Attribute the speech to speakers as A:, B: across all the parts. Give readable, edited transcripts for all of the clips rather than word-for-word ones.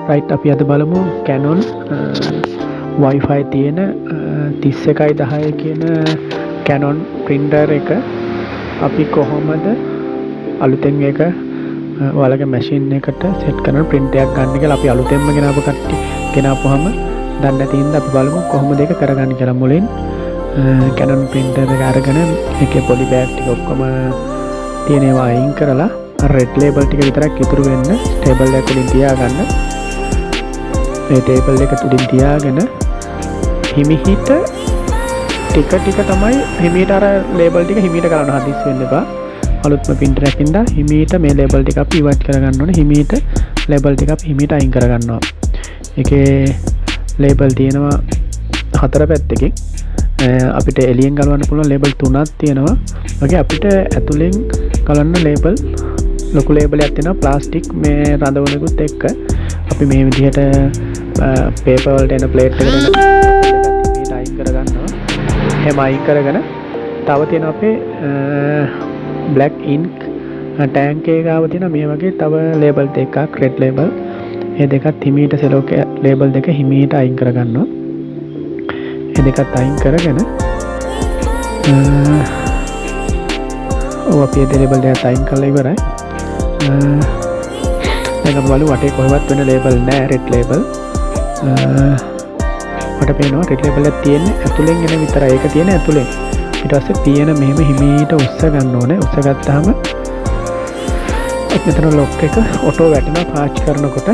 A: Right අපි අද බලමු Canon Wi-Fi තියෙන 3110 කියන Canon printer එක අපි කොහොමද අලුතෙන් එක ඔයාලගේ machine එකට set කරන print එකක් ගන්න කියලා අපි අලුතෙන්ම ගෙනාපු කට්ටිය ගෙනාපුවාම දන්නේ නැති හින්දා අපි බලමු කොහොමද ඒක කරගන්නේ කියලා. මුලින් Canon printer එක අරගෙන ඒකේ poly bag ටික ඔක්කොම තියෙන ඒවා අයින් කරලා red label ටික විතරක් ඉතුරු වෙන්න table එක උඩින් තියාගන්න. මේ table එක උඩින් තියාගෙන හිමිහිට ටික ටික තමයි හිමිහිට අර label ටික හිමිහිට කරන්න හදිස් වෙන්න එපා. අලුත්ම printer එකකින්ද හිමිහිට මේ label ටික අපි ඉවත් කරගන්න ඕනේ. හිමිහිට label ටික අපි හිමිහිට අයින් කරගන්නවා. ඒකේ label තියෙනවා හතර පැත්තකින්. අපිට එළියෙන් ගලවන්න පුළුවන් label තුනක් තියෙනවා. වගේ අපිට ඇතුලෙන් ගලවන්න label ලොකු label එකක් තියෙනවා ප්ලාස්ටික් මේ රඳවනකුත් එක්ක. අපි මේ විදිහට paper වලට එන plate එකට එන මේක අයින් කරගන්නවා. එහෙම අයින් කරගෙන තව තියෙනවා අපේ black ink tank එක ගාව තියෙන මේ වගේ තව label දෙකක් red label. මේ දෙකත් හිමීට සෙලෝක label දෙක හිමීට අයින් කරගන්නවා. මේ දෙකත් අයින් කරගෙන අපි මේ label දෙක අයින් කරලා ඉවරයි. දැන් අපි බලමු වටේ කොහෙවත් වෙන label නෑ red label. මට පේනවා red label එක තියෙන්නේ ඇතුලෙන් එන විතරයි. ඒක තියෙන්නේ ඇතුලෙන්. ඊට පස්සේ තියෙන මෙහෙම හිමීට උස්ස ගන්න ඕනේ. උස්ස ගත්තාම මෙතන lock එක auto වැටෙනවා පාච් කරනකොට.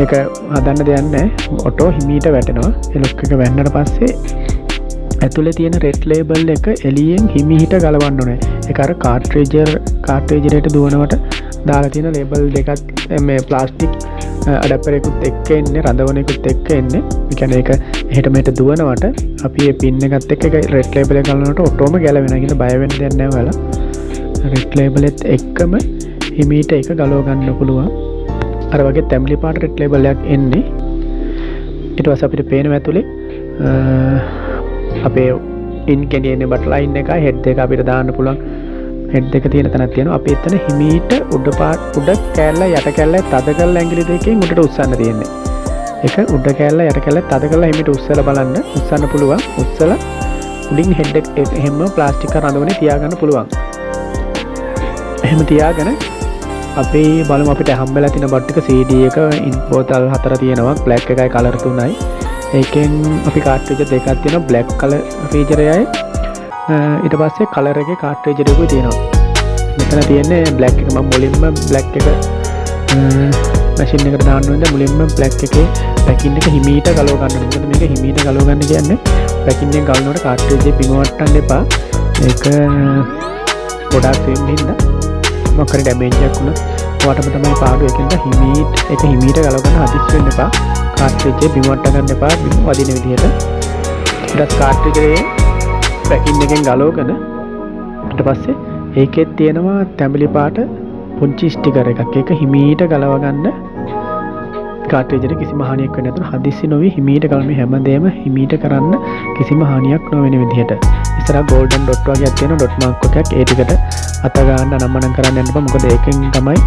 A: ඒක හදන්න දෙයක් නෑ. auto හිමීට වැටෙනවා. ඒ lock එක වැන්නට පස්සේ ඇතුලේ තියෙන red label එක එළියෙන් හිමීට ගලවන්න ඕනේ. ඒක අර cartridge එකට දුවනවට දාලා තියෙන label දෙකක් මේ plastic adapter එකකුත් එක්ක එන්නේ රඳවන එකකුත් එක්ක එන්නේ. ඒ කියන්නේ ඒක එහෙට මෙහෙට දුවනවට අපි මේ pin එකත් එක්ක red label එක ගලවනකොට ඔටෝම ගැලවෙනවා. කියන බය වෙන්න දෙයක් නැහැ ඔයාලා. red label එකත් එක්කම හිමීට එක ගලව ගන්න පුළුවන්. අර වගේ තැඹිලි පාට red label එකක් එන්නේ. ඊට පස්සේ අපිට පේනවා ඇතුලේ අපේ in ගෙනියන්නේ බට් ලයින් එකයි head එක අපිට දාන්න පුළුවන්. head එක තියෙන තැනක් තියෙනවා. අපි එතන හිමීට උඩ කෑල්ල යට කෑල්ල තද කරලා ඇඟිලි දෙකෙන් උඩට උස්සන්න තියෙන්නේ. ඒක උඩ කෑල්ල යට කෑල්ල තද කරලා හිමීට උස්සලා බලන්න. උස්සන්න පුළුවන්. උස්සලා උඩින් head එක එහෙම ප්ලාස්ටික් එක රඳවන්නේ තියාගන්න පුළුවන්. එහෙම තියාගෙන අපි බලමු අපිට හම්බෙලා තියෙන බට් එක CD එක ඉන් බෝතල් 4 තියෙනවා. black එකයි color 3යි. ඒකෙන් අපි cartridge දෙකක් තියෙනවා. black color feature එකයි ඊට පස්සේ color එකේ cartridge එකකුයි තියෙනවා. මෙතන තියෙන්නේ black එක. මම මුලින්ම black එක machine එකට දාන්න වෙනද මුලින්ම black එකේ packing එක හිමීට ගලව ගන්න. මොකද මේක හිමීට ගලව ගන්න කියන්නේ packing එක ගලනකොට cartridge එක බිම වට්ටන්න එපා. ඒක ගොඩාක් වෙන්න මොකක් හරි damage එකක් වුණා ඔයාටම තමයි පාඩු. ඒකෙන්ද හිමීට ගලව ගන්න හදිස් වෙන්න එපා. cartridge එක බිම වට්ට ගන්න එපා. බිම වදින විදිහට ඊට cartridge එකේ packing එකෙන් ගලවගෙන ඊට පස්සේ ඒකෙත් තියෙනවා තැඹිලි පාට පුංචි ස්ටිකර් එකක්. ඒක හිමීට ගලව ගන්න cartridge එකට කිසිම හානියක් වෙන්නේ නැතුව හදිස්සි නොවි හිමීට ගලවන හැමදේම හිමීට කරන්න කිසිම හානියක් නොවෙන විදිහට. ඉස්සරහ golden dot වගේක් තියෙනවා dot mark එකක්. ඒ ටිකට අත ගන්න නම්මනම් කරන්න යන්න එපා. මොකද ඒකෙන් තමයි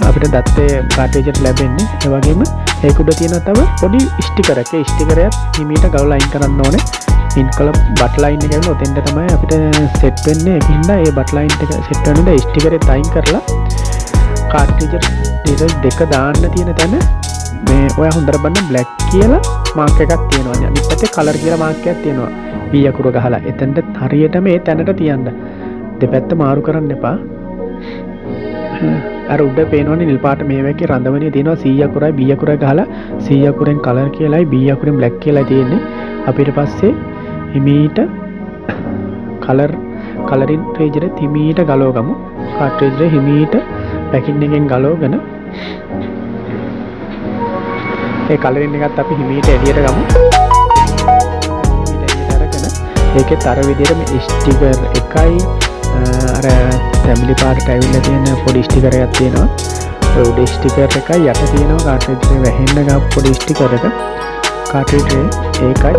A: අපිට දත්තේ cartridge එකට ලැබෙන්නේ. ඒ වගේම ඒක උඩ තියෙන තව පොඩි ස්ටිකර් එකක්. ඒ ස්ටිකර් එක හිමීට ගලවලා අයින් කරන්න ඕනේ. ඉන් කල බට් ලයින් එක ගන්න ඔතෙන්ට තමයි අපිට සෙට් වෙන්නේ. ඒකින්ද ඒ බට් ලයින් එක සෙට් වෙන ඉඳ ස්ටිකර් එක අයින් කරලා cartridge දෙක දාන්න තියෙන තැන මේ ඔයා හොඳට බලන්න black කියලා මාක් එකක් තියෙනවා. අනිත් පැත්තේ color කියලා මාක් එකක් තියෙනවා. B අකුර ගහලා එතනට හරියටම ඒ තැනට තියන්න. දෙපැත්ත මාරු කරන්න එපා. අර උඩ පේනවනේ නිල් පාට මේ වගේ රඳවන්නේ තියෙනවා. C අකුරයි B අකුරයි ගහලා C අකුරෙන් color කියලායි B අකුරෙන් black කියලායි තියෙන්නේ. අපි ඊට පස්සේ හිමීට කලරින් ට්‍රේජර් එක හිමීට ගලව ගමු. cartridge එක හිමීට packing එකෙන් ගලවගෙන ඒ කලරින් එකත් අපි හිමීට එළියට ගමු. හිමීට එළියට අරගෙන ඒකේ තර විදියට මේ ස්ටිකර් එකයි අර තැඹිලි පාටට ඇවිල්ලා තියෙන පොඩි ස්ටිකර් එකක් තියෙනවා. ඒ උඩ ස්ටිකර් එකයි යට තියෙනවා cartridge එක වැහෙන්න ගාපු පොඩි ස්ටිකර් එක. cartridge ඒකයි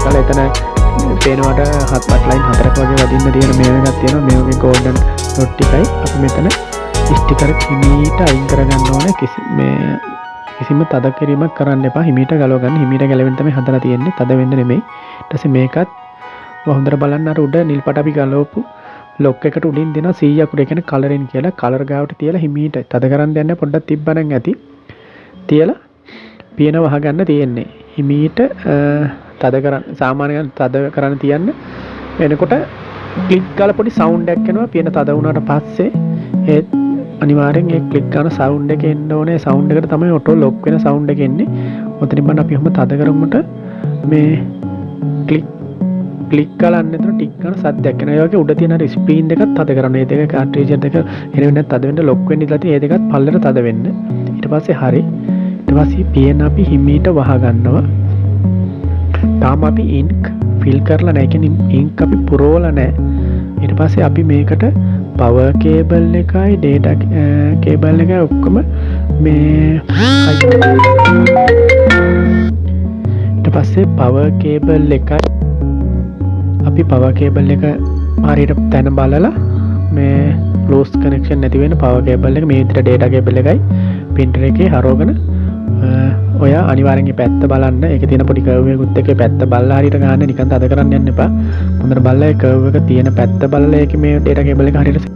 A: කල එතන පේනවට හත් බට් ලයින් 4ක් වගේ වදින්න තියෙන මේ එකක් තියෙනවා. මේ වගේ golden dot එකයි අපි මෙතන ස්ටිකර් හිමීට අයින් කරගන්න ඕනේ. කිසිම තද කිරීමක් කරන්න එපා. හිමීට ගලව ගන්න. හිමීට ගැලවෙන්න තමයි හදලා තියෙන්නේ. තද වෙන්න නෙමෙයි. ඊට පස්සේ මේකත් හොඳට බලන්න අර උඩ නිල් පාට අපි ගලවපු ලොක් එකට උඩින් දෙනවා 100ක් උඩ කියන්නේ කලරින් කියලා. කලර් ගාවට තියලා හිමීට තද කරන් දෙන්න පොඩ්ඩක් තිබ්බනම් ඇති. තියලා පියන වහගන්න තියෙන්නේ. හිමීට තද කරන් සාමාන්‍යයෙන් තද කරන් තියන්න. එනකොට ක්ලික් ගාලා පොඩි සවුන්ඩ් එකක් එනවා. පියන තද වුණාට පස්සේ ඒ අනිවාර්යෙන් ඒ ක්ලික් කරන සවුන්ඩ් එක එන්න ඕනේ. සවුන්ඩ් එකට තමයි ඔටෝ ලොක් වෙන සවුන්ඩ් එක එන්නේ. ඔතනින් බලන්න අපි ඔහම තද කරමුට මේ ක්ලික් කරන්න එතන ටික් කරන සද්දයක් එනවා. ඒ වගේ උඩ තියෙන ස්ක්‍රීන් එකත් තද කරන්න. මේ දෙක කාර්ට්‍රිජ් දෙක එනවෙන්න තද වෙන්න ලොක් වෙන්න ඉඳලා තියෙන. ඒ දෙකත් පල්ලෙට තද වෙන්න. ඊට පස්සේ හරි. ඊට පස්සේ පියන අපි හිමීට වහ ගන්නවා. තාම අපි ඉන්ක් ෆිල් කරලා නැහැ. කියන්නේ ඉන්ක් අපි පුරවලා නැහැ. ඊට පස්සේ අපි මේකට පවර් කේබල් එකයි ඩේටා කේබල් එකයි ඔක්කොම මේ ඊට පස්සේ පවර් කේබල් එකයි අපි පවර් කේබල් එක හරියට තැන බලලා මේ ලෝස් කනෙක්ෂන් නැති වෙන පවර් කේබල් එක මේ විදිහට ඩේටා කේබල් එකයි printer එකේ හරවගෙන ඔයා අනිවාර්යෙන් පැත්ත බලන්න. ඒකේ තියෙන පොඩි කර්ව් එකකුත් එක්ක පැත්ත බලලා හරියට ගන්න. නිකන් තද කරන්න යන්න එපා. හොඳට බලලා ඒ කර්ව් එක තියෙන පැත්ත බලලා ඒකේ මේ ඩේටා කේබල් එක හරියට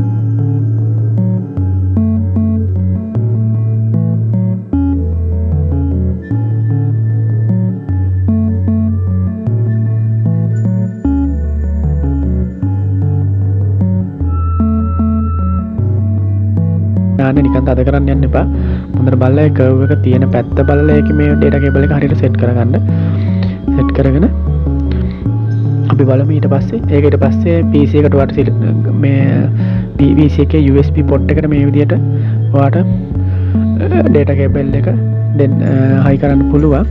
A: නිකන් තද කරන්න යන්න එපා. හොඳට බලලා ඒ කර්ව් එක තියෙන පැත්ත බලලා ඒකේ මේ ඩේටා කේබල් එක හරියට සෙට් කරගන්න. සෙට් කරගෙන අපි බලමු ඊට පස්සේ ඒක ඊට පස්සේ PC එකට වට මේ PC එකේ USB port එකට මේ විදිහට ඔයාට ඩේටා කේබල් එක දෙන්න හයි කරන්න පුළුවන්.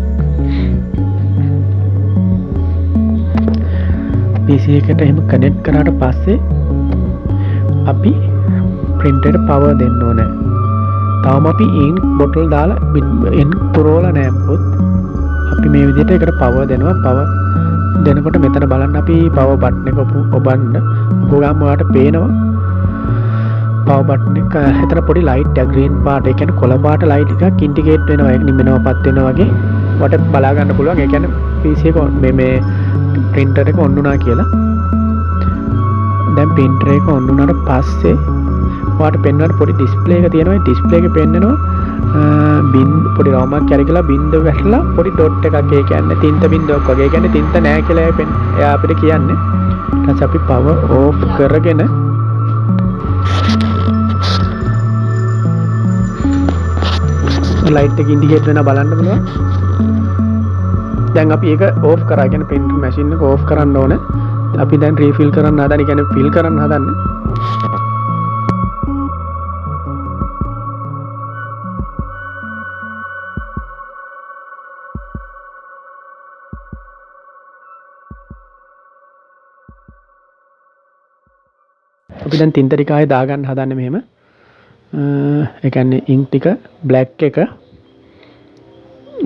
A: PC එකට එහෙම කනෙක්ට් කරාට පස්සේ අපි printer power දෙන්න ඕනේ. තාම අපි ink bottle දාලා ink පුරවලා නැහැ මොකොත්. අපි මේ විදිහට ඒකට power දෙනවා. power දෙනකොට මෙතන බලන්න අපි power button එක ඔබන්න. ඔබගාම ඔයාලට පේනවා power button එක එතන පොඩි light එක green පාට. ඒ කියන්නේ කොළ පාට light එකක් indicate වෙනවා. ඒක නිමනවා පත් වෙනවා වගේ. ඔයාලට බලා ගන්න පුළුවන්. ඒ කියන්නේ PC එක මේ printer එක on වුණා කියලා. දැන් printer එක on වුණාට පස්සේ ඔයාලට පෙන්වන්න පොඩි ඩිස්ප්ලේ එක තියෙනවා. ඒ ඩිස්ප්ලේ එකේ පෙන්නනවා පොඩි රවුමක් කැරකිලා බින්දුව වැටලා පොඩි ඩොට් එකක්. ඒ කියන්නේ තින්ත බින්දුවක් වගේ. ඒ කියන්නේ තින්ත නැහැ කියලා එයා අපිට කියන්නේ. ඊට පස්සේ අපි power off කරගෙන ලයිට් එක ඉන්ඩිකේට් වෙනවා බලන්න පුළුවන්. දැන් අපි ඒක ඕෆ් කරා. කියන්නේ printer machine එක ඕෆ් කරන්න ඕනේ. අපි දැන් රීෆිල් කරන්න හදන. කියන්නේ ෆිල් කරන්න හදන්නේ. අපි දැන් තින්ත ටික ආයේ දාගන්න හදන්නේ මෙහෙම. ඒ කියන්නේ ඉන්ක් ටික බ්ලැක් එක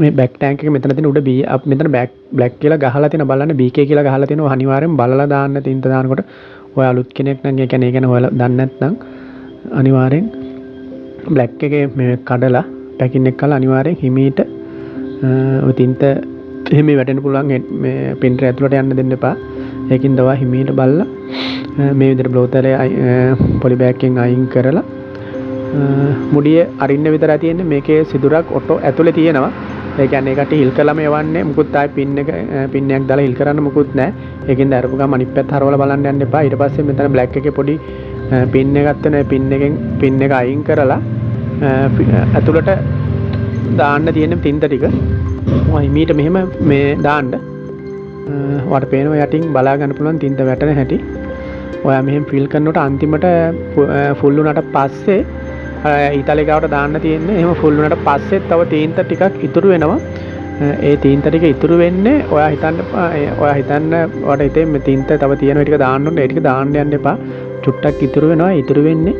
A: මේ බෑක් ටැංක් එක මෙතන තියෙන උඩ B මෙතන බ්ලැක් කියලා ගහලා තියෙන බලන්න BK කියලා ගහලා තියෙනවා. අනිවාර්යෙන් බලලා දාන්න තින්ත දානකොට. ඔය අලුත් කෙනෙක් නම් ඒ කියන්නේ ඔයාලා දන්නේ නැත්නම් අනිවාර්යෙන් බ්ලැක් එකේ මේ කඩලා පැකින් එක කරලා අනිවාර්යෙන් හිමීට ඔය තින්ත එහෙම වැටෙන්න පුළුවන්. මේ printer ඇතුළට යන්න දෙන්න එපා. ඒකින් දවා හිමීට බලලා මේ විදිහට බ්ලෝතරේ පොලි බෑග් එකෙන් අයින් කරලා මුඩිය අරින්න විතරයි තියෙන්නේ. මේකේ සිදුරක් ඔටෝ ඇතුලේ තියෙනවා. ඒ කියන්නේ ඒකට හිල් කළාම යවන්නේ මුකුත් ආයි පින් එකක් දාලා හිල් කරන්න මුකුත් නැහැ. ඒකෙන්ද අරපු ගම අනිත් පැත්ත හරවලා බලන්න යන්න එපා. ඊට පස්සේ මෙතන බ්ලැක් එකේ පොඩි පින් එකක් තියෙනවා. ඒ පින් එකෙන් පින් එක අයින් කරලා ඇතුලට දාන්න තියෙන තින්ත ටික ඔය මීට මෙහෙම මේ දාන්න. ඔයාලට පේනවා යටින් බලා ගන්න පුළුවන් තින්ත වැටෙන හැටි. ඔයා මෙහෙම ෆිල් කරනකොට අන්තිමට ෆුල් වුණාට පස්සේ ඊතලේකට දාන්න තියෙන්නේ. එහෙම ෆුල් වුණාට පස්සේ තව තීන්ත ටිකක් ඉතුරු වෙනවා. ඒ තීන්ත ටික ඉතුරු වෙන්නේ ඔයා හිතන්න ඔයාට හිතේ මේ තීන්ත තව තියෙන ටික දාන්න ඕනේ. ඒ ටික දාන්න යන්න එපා. චුට්ටක් ඉතුරු වෙනවා. ඉතුරු වෙන්නේ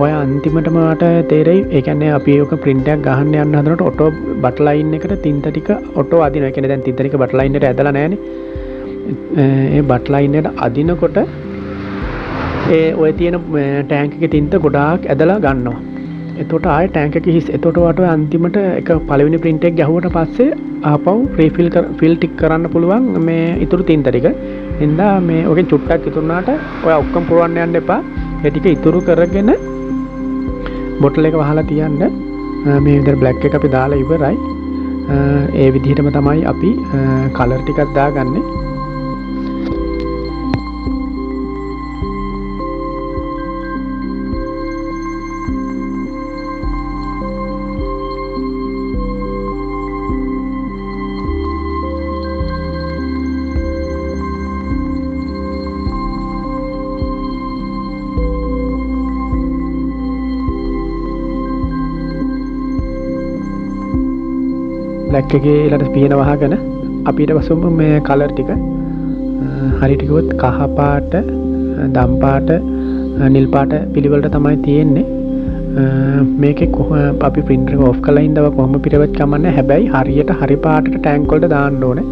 A: ඔයා අන්තිමටම වාට තේරෙයි. ඒ කියන්නේ අපි ඔක print එකක් ගහන්න යන්න හදනකොට ඔටෝ බට් ලයින් එකට තින්ත ටික ඔටෝ අදිනවා. ඒ කියන්නේ දැන් තින්ත ටික බට් ලයින් එකට ඇදලා නැහැනේ. ඒ බට් ලයින් එකට අදිනකොට ඒ ඔය තියෙන ටැංක් එකේ තින්ත ගොඩාක් ඇදලා ගන්නවා. එතකොට ආයෙ ටැංක් එක හිස්. එතකොට වට අන්තිමට එක පළවෙනි print එක ගැහුවට පස්සේ ආපහු රීෆිල් ෆිල් ටික් කරන්න පුළුවන් මේ ඉතුරු තින්ත ටික. හින්දා මේ ඔකෙන් චුට්ටක් ඉතුරු වුණාට ඔය ඔක්කොම පුරවන්න යන්න එපා. ඒ ටික ඉතුරු කරගෙන බොටල් එක වහලා තියන්න. මේ විදිහට බ්ලැක් එක අපි දාලා ඉවරයි. ඒ විදිහටම තමයි අපි කලර් ටිකක් දාගන්නේ. බ්ලැක් එකේ ඊළඟට පියන වහගෙන අපි ඊට පස්සෙම මේ කලර් ටික හරියට කිව්වොත් කහ පාට, දම් පාට, නිල් පාට පිළිවෙලට තමයි තියෙන්නේ. මේකේ අපි printer එක off කරලා ඉඳව කොහොම පිටවෙත් කමන්නේ. හැබැයි හරියට හරි පාටට ටැංක් වලට දාන්න ඕනේ.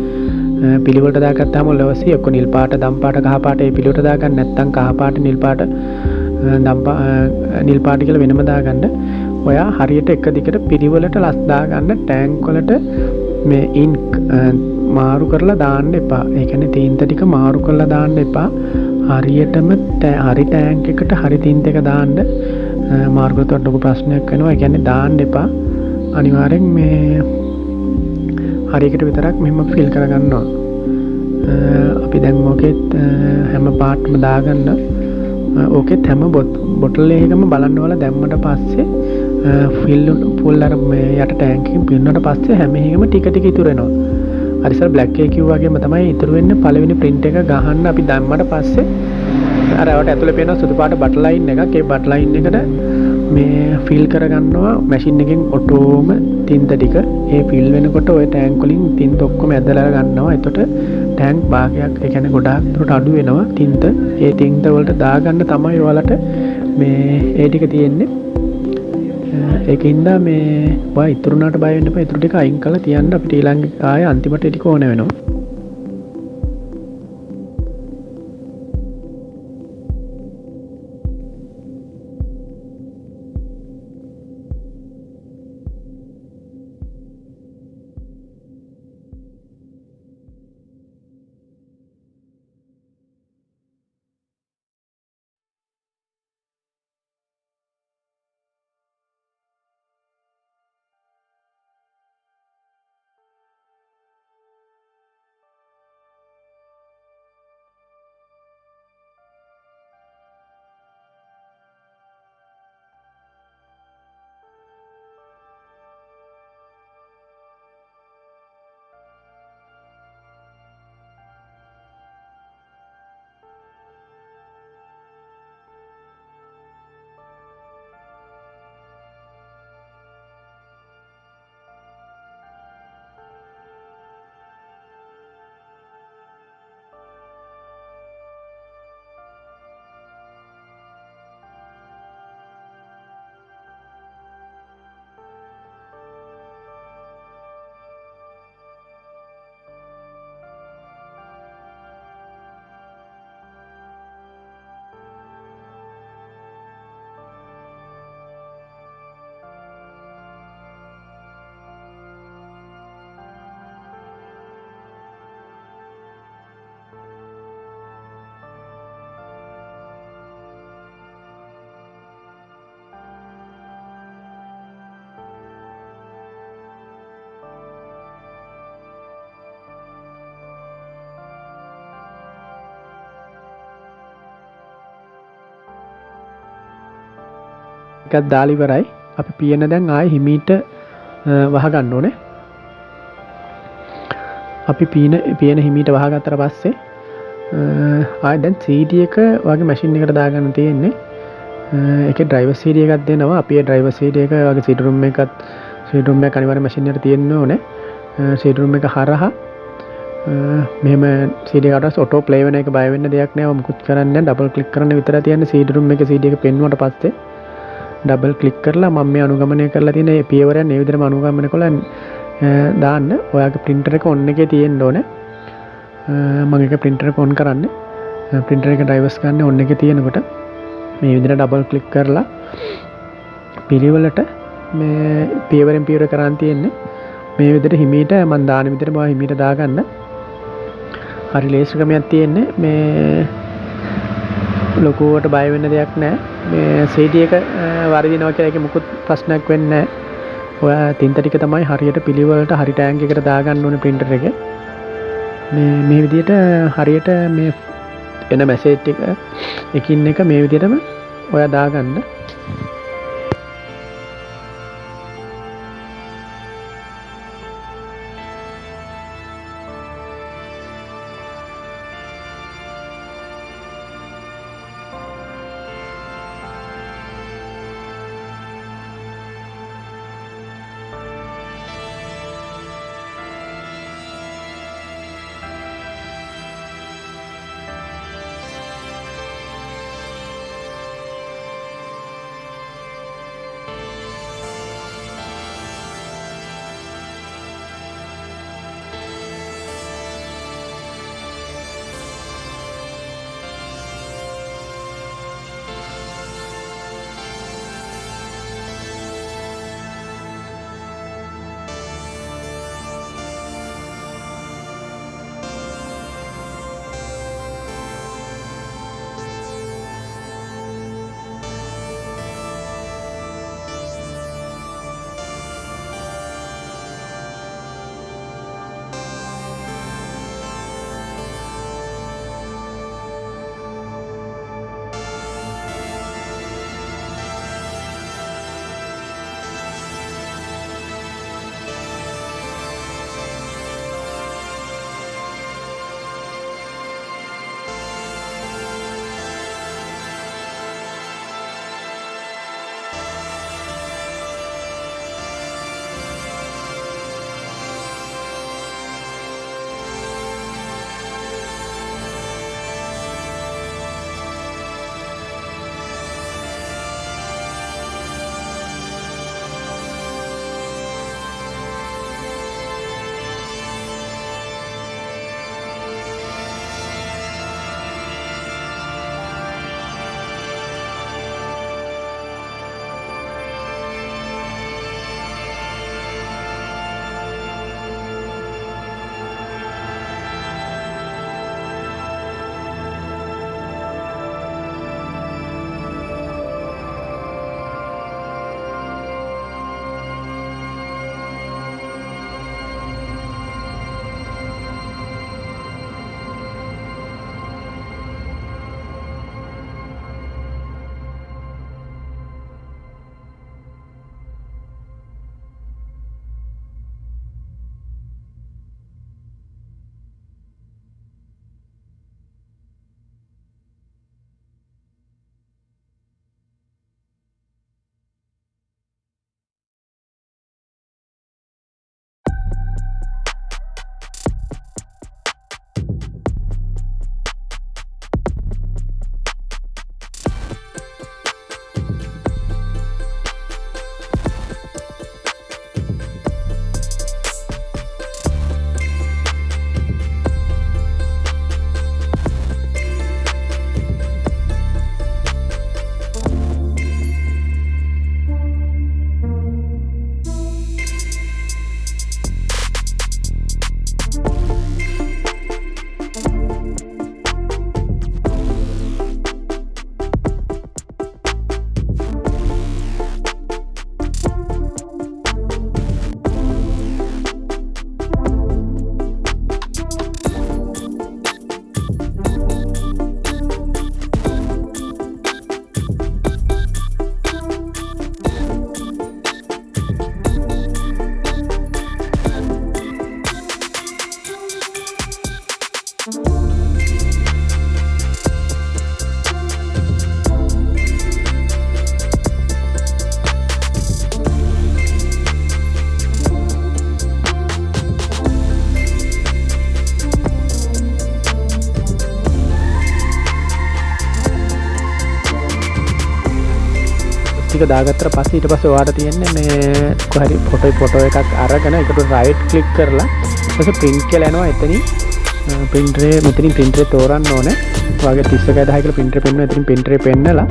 A: පිළිවෙලට දාගත්තාම ලවසි එක්ක නිල් පාට, දම් පාට, කහ පාට ඒ පිළිවෙලට දාගන්න. නැත්නම් කහ පාට, නිල් පාට, නිල් පාට කියලා වෙනම දාගන්න. ඔයා හරියට එක දිගට පිළිවෙලට ලස් දාගන්න. ටැංක් වලට මේ ඉන්ක් මාරු කරලා දාන්න එපා. ඒ කියන්නේ තීන්ත ටික මාරු කරලා දාන්න එපා. හරියටම හරි ටැංක් එකට හරි තීන්ත එක දාන්න. මාරු කරතොත් ලොකු ප්‍රශ්නයක් වෙනවා. ඒ කියන්නේ දාන්න එපා. අනිවාර්යෙන් මේ හරියකට විතරක් මෙහෙම ෆිල් කරගන්නවා. අපි දැන් මොකෙත් හැම පාටම දාගන්න. ඕකෙත් හැම බොටල් එකකම බලන්න ඕලා දැම්මට පස්සේ ෆුල් අර මේ යට ටැංක් එකකින් පිරුණාට පස්සේ හැම එකම ටික ටික ඉතුරු වෙනවා. අර ඉස්සර බ්ලැක් එක කිව්වා වගේම තමයි ඉතුරු වෙන්නේ. පළවෙනි print එක ගහන්න අපි දැම්මට පස්සේ අර වට ඇතුලේ පේන සුදු පාට බට් ලයින් එකක්. ඒ බට් ලයින් එකට මේ ෆිල් කරගන්නවා මැෂින් එකෙන් ඔටෝම තින්ත ටික. ඒ ෆිල් වෙනකොට ওই ටැංක් වලින් තින්ත ඔක්කොම ඇදලා ගන්නවා. එතකොට ටැංක් භාගයක් ඒ කියන්නේ ගොඩාක් දුරට අඩු වෙනවා තින්ත. ඒ තින්ත වලට දාගන්න තමයි ඔයාලට මේ ඒ ටික තියෙන්නේ. ඒකින්ද මේ ඔයා ඉතුරුනාට බය වෙන්න එපා. ඉතුරු ටික අයින් කරලා තියන්න. අපිට ඊළඟ ආයේ අන්තිමට ටික ඕන වෙනවා. එකක් දාලා ඉවරයි. අපි පියන දැන් ආයේ හිමීට වහගන්න ඕනේ. අපි පියන හිමීට වහගත්තට පස්සේ ආයේ දැන් CD එක වගේ මැෂින් එකට දාගන්න තියෙන්නේ. ඒකේ ඩ්‍රයිවර් CD එකක් දෙනවා. අපි ඒ ඩ්‍රයිවර් CD එක වගේ CD room එකක් අනිවාර්යයෙන් මැෂින් එකට තියෙන්න ඕනේ. CD room එක හරහා මෙහෙම CD එකකට ඔටෝ ප්ලේ වෙන එක බය වෙන්න දෙයක් නෑ. මොකුත් කරන්නේ නෑ. ඩබල් ක්ලික් කරන්න විතරයි තියෙන්නේ. CD room එකේ CD එක පෙන්වුවට පස්සේ ඩබල් ක්ලික් කරලා මම මේ අනුගමනය කරලා තියෙන මේ පියවරයන් මේ විදිහටම අනුගමනය කරලා දාන්න. ඔයාගේ printer එක on එකේ තියෙන්න ඕනේ. මම ඒක printer එක on කරන්නේ. printer එක drivers ගන්න on එකේ තියෙනකොට මේ විදිහට ඩබල් ක්ලික් කරලා පිළිවෙලට මේ පියවරෙන් පියවර කරන් තියෙන්නේ. මේ විදිහට හිමීට මම දාන විදිහට මම හිමීට දාගන්න. හරි ලේසි ක්‍රමයක් තියෙන්නේ. මේ ලොකුවට බය වෙන්න දෙයක් නැහැ. මේ CD එක වර්ධිනවා කියලා ඒකේ මුකුත් ප්‍රශ්නයක් වෙන්නේ නැහැ. ඔය තින්ත ටික තමයි හරියට පිළිවෙලට හරි ටැංක් එකකට දාගන්න ඕනේ printer එකේ. මේ විදිහට හරියට මේ එන මැසේජ් ටික එකින් එක මේ විදිහටම ඔයා දාගන්න.
B: ටික දාගත්තට පස්සේ ඊට පස්සේ ඔයාලට තියෙන්නේ මේ කොහරි ෆොටෝ එකක් අරගෙන ඒකට රයිට් ක්ලික් කරලා ඊට පස්සේ print කියලා යනවා එතනින් printer මෙතනින් printer තෝරන්න ඕනේ. ඔයාගේ 3110 කියලා printer පෙන්වනවා. එතනින් printer පෙන්නලා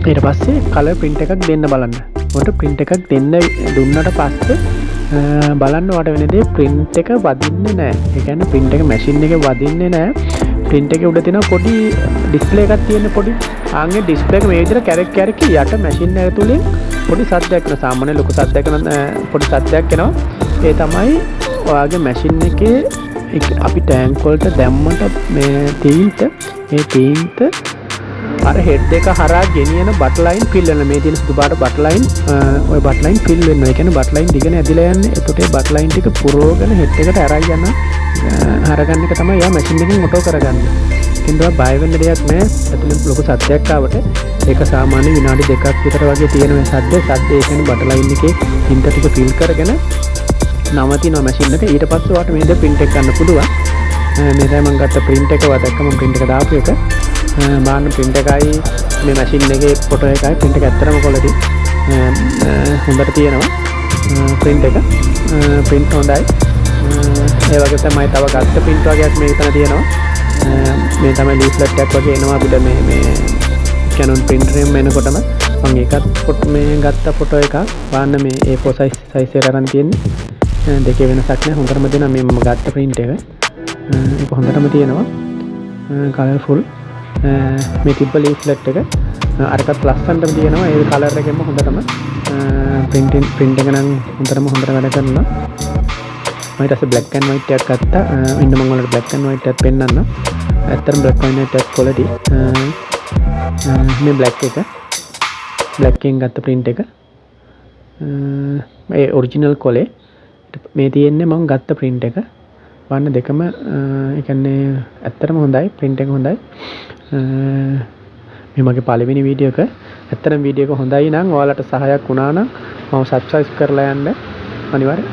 B: ඊට පස්සේ කලර් print එකක් දෙන්න බලන්න. ඔකට print එකක් දෙන්න දුන්නට පස්සේ බලන්න වට වෙන දේ print එක වදින්නේ නැහැ. ඒ කියන්නේ print එක machine එකේ වදින්නේ නැහැ. print එකේ උඩ තියෙන පොඩි display එකක් තියෙන පොඩි ආන්ගේ display එක මේ විදිහට කැරක් කැරක් යට machine එක තුලින් පොඩි සද්දයක් කරන සාමාන්‍ය ලොකු සද්දයක් කරන පොඩි සද්දයක් එනවා. ඒ තමයි ඔයාගේ machine එකේ අපි ටැංක් වලට දැම්මට මේ තීන්ත මේ තීන්ත අර හෙඩ් එක හරහා ගෙනියන බට් ලයින් ෆිල් වෙනවා. මේ තියෙන සුදු පාට බට් ලයින් ওই බට් ලයින් ෆිල් වෙනවා. ඒ කියන්නේ බට් ලයින් දිගන ඇදිලා යන්නේ. එතකොට ඒ බට් ලයින් ටික පුරවගෙන හෙඩ් එකට අරයි යන හරගන්න එක තමයි යා මැෂින් එකෙන් ඔටෝ කරගන්නේ. ඉතින් බය වෙන්න දෙයක් නැහැ. ඇතුළේ ලොකු සද්දයක් ආවට ඒක සාමාන්‍ය විනාඩි 2ක් විතර වගේ තියෙන මේ සද්ද ඒ කියන්නේ බට් ලයින් එකේ තින්ත ටික ෆිල් කරගෙන නවතිනවා මැෂින් එක. ඊට පස්සේ ඔයාලට මේ දේ print එක ගන්න පුළුවන්. මේ තමයි මම ගත්ත print එක වදක්කම print එක දාපු එක. බාන්න print එකයි මේ machine එකේ photo එකයි print එක ඇත්තටම quality හොඳට තියෙනවා print එක print හොඳයි. ඒ වගේ තමයි තව ගත්ත print වගේක් මේක තන තියෙනවා. මේ තමයි leaflet එකක් වගේ එනවා අපිට මේ Canon printer එකෙන් එනකොටම මම ඒකත් මේ ගත්ත photo එකක් බාන්න මේ A4 size එකට අරන් තියෙන්නේ. දෙකේ වෙනසක් නැහැ. හොඳටම දෙනවා මේ මම ගත්ත print එක. ඒක හොඳටම තියෙනවා. colourful මේ තිබ්බ ලීෆ්ලට් එක අරකට ලස්සනටම තියෙනවා. ඒ කලර් එකෙන්ම හොඳටම print එක නම් හොඳටම හොඳට වැඩ කරනවා. මම ඊට පස්සේ black and white එකක් ගත්තා. ඉන්න මම ඔයාලට black and white එකක් පෙන්නන්න. ඇත්තටම black and white එකක් quality. මේ black එක black එකෙන් ගත්ත print එක ඒ original කොලේ මේ තියෙන්නේ මම ගත්ත print එක. වන්න දෙකම ඒ කියන්නේ ඇත්තටම හොඳයි print එක හොඳයි. මේ මගේ පළවෙනි වීඩියෝ එක. ඇත්තටම වීඩියෝ එක හොඳයි නම් ඔයාලට සහායක් වුණා නම් මම subscribe කරලා යන්න අනිවාර්යෙන්